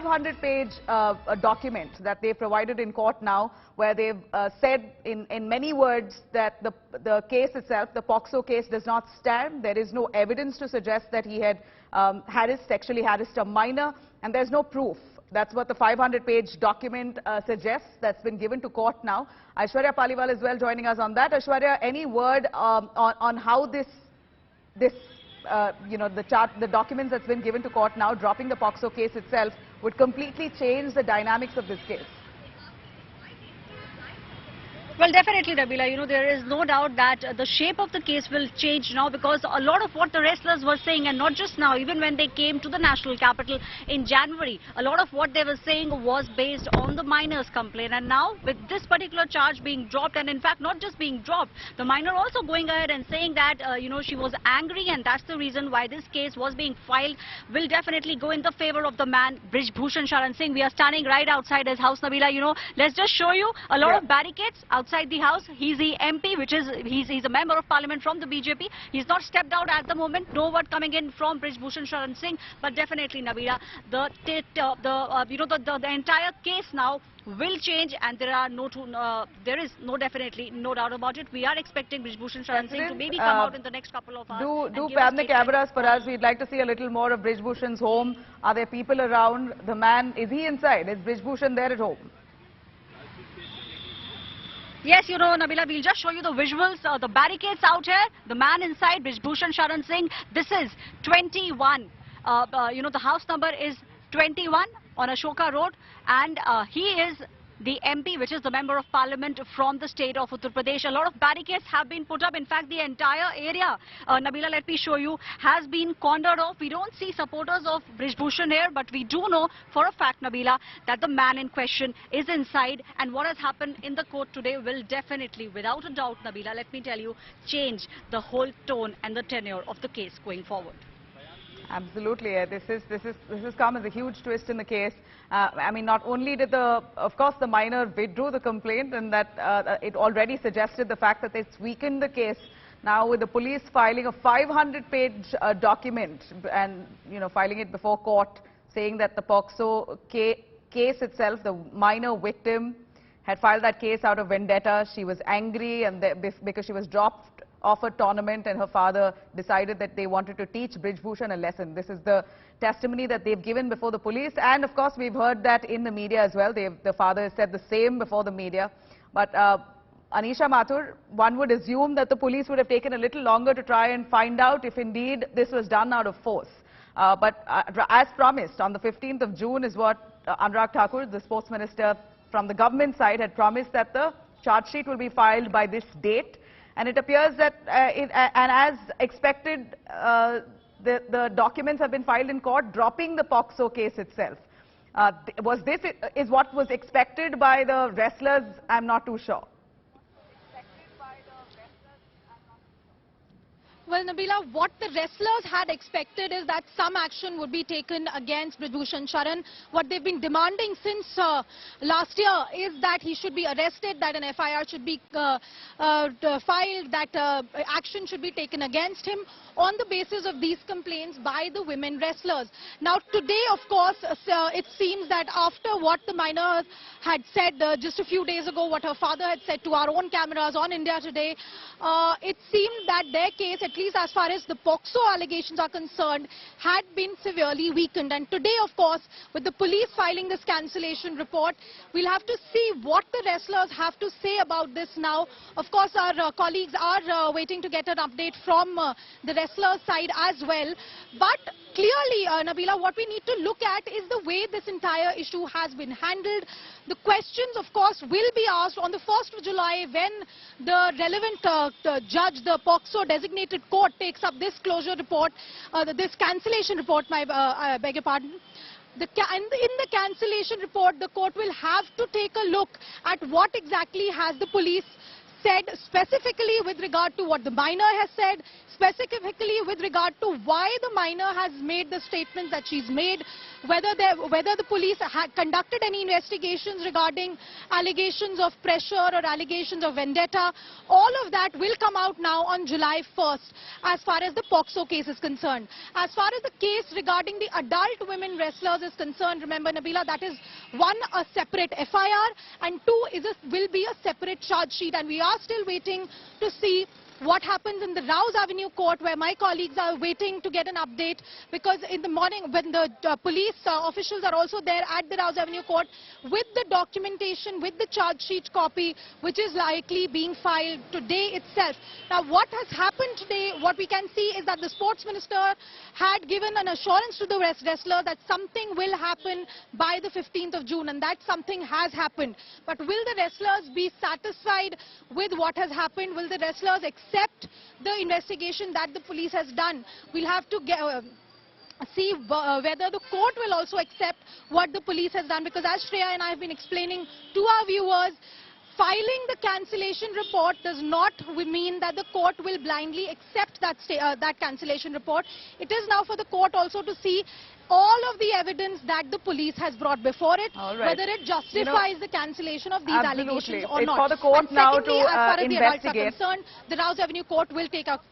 500-page document that they provided in court now, where they've said in many words that the case itself, the POCSO case, does not stand. There is no evidence to suggest that he had sexually harassed a minor, and there's no proof. That's what the 500-page document suggests. That's been given to court now. Aishwarya Paliwal is well joining us on that. Aishwarya, any word on how the documents that's been given to court now, dropping the POCSO case itself, would completely change the dynamics of this case? Well, definitely, Nabila. There is no doubt that the shape of the case will change now, because a lot of what the wrestlers were saying, and not just now, even when they came to the national capital in January, a lot of what they were saying was based on the minor's complaint. And now, with this particular charge being dropped, and in fact, not just being dropped, the minor also going ahead and saying that, she was angry, and that's the reason why this case was being filed, will definitely go in the favor of the man, Brij Bhushan Sharan Singh. We are standing right outside his house, Nabila. Let's just show you a lot of barricades outside the house. He's the MP, which is he's a member of parliament from the BJP. He's not stepped out at the moment. No word coming in from Brij Bhushan Sharan Singh, but definitely, Nabila, the entire case now will change, and there is definitely no doubt about it. We are expecting Brij Bhushan Sharan Singh to maybe come out in the next couple of hours. Do pan the cameras for us. We'd like to see a little more of Brij Bhushan's home. Are there people around? The man, is he inside? Is Brij Bhushan there at home? Yes, Nabila, we'll just show you the visuals, the barricades out here, the man inside, Brij Bhushan Sharan Singh. This is 21. The house number is 21 on Ashoka Road, and he is the MP, which is the member of parliament from the state of Uttar Pradesh. A lot of barricades have been put up. In fact, the entire area, Nabila, let me show you, has been cornered off. We don't see supporters of Brij Bhushan here, but we do know for a fact, Nabila, that the man in question is inside. And what has happened in the court today will definitely, without a doubt, Nabila, let me tell you, change the whole tone and the tenure of the case going forward. Absolutely. This has come as a huge twist in the case. I mean, not only did of course, the minor withdrew the complaint, and that it already suggested the fact that it's weakened the case. Now, with the police filing a 500-page document and, filing it before court, saying that the POCSO case itself, the minor victim had filed that case out of vendetta. She was angry, and because she was dropped off a tournament, and her father decided that they wanted to teach Brij Bhushan a lesson. This is the testimony that they've given before the police, and of course we've heard that in the media as well. The father has said the same before the media. But Anisha Mathur, one would assume that the police would have taken a little longer to try and find out if indeed this was done out of force. But as promised, on the 15th of June is what Anurag Thakur, the sports minister from the government side, had promised, that the charge sheet will be filed by this date. And it appears that, and as expected, the documents have been filed in court, dropping the POCSO case itself. Is what was expected by the wrestlers? I'm not too sure. Well, Nabila, what the wrestlers had expected is that some action would be taken against Brij Bhushan Sharan. What they've been demanding since last year is that he should be arrested, that an FIR should be filed, that action should be taken against him on the basis of these complaints by the women wrestlers. Now, today, of course, it seems that after what the minor had said just a few days ago, what her father had said to our own cameras on India Today, it seemed that their case, at least as far as the POCSO allegations are concerned, had been severely weakened. And today, of course, with the police filing this cancellation report, we'll have to see what the wrestlers have to say about this now. Of course, our colleagues are waiting to get an update from the wrestlers' side as well. But clearly, Nabila, what we need to look at is the way this entire issue has been handled. The questions, of course, will be asked on the 1st of July when the relevant judge, the POCSO designated court, takes up this closure report, this cancellation report, I beg your pardon. In the cancellation report, the court will have to take a look at what exactly has the police said, specifically with regard to what the minor has said, specifically with regard to why the minor has made the statements that she's made, whether the police had conducted any investigations regarding allegations of pressure or allegations of vendetta. All of that will come out now on July 1st as far as the POCSO case is concerned. As far as the case regarding the adult women wrestlers is concerned, remember Nabila, that is one, a separate FIR, and two, will be a separate charge sheet, and we are still waiting to see what happens in the Rouse Avenue court, where my colleagues are waiting to get an update, because in the morning when the police officials are also there at the Rouse Avenue court with the documentation, with the charge sheet copy, which is likely being filed today itself. Now what has happened today, what we can see is that the sports minister had given an assurance to the wrestler that something will happen by the 15th of June, and that something has happened. But will the wrestlers be satisfied with what has happened? Will the wrestlers accept the investigation that the police has done? We'll have to see whether the court will also accept what the police has done, because as Shreya and I have been explaining to our viewers, filing the cancellation report does not mean that the court will blindly accept that cancellation report. It is now for the court also to see all of the evidence that the police has brought before it, whether it justifies the cancellation of these allegations or not. It's for the court now to as far as investigate. the adults are concerned, the Rouse Avenue court will take up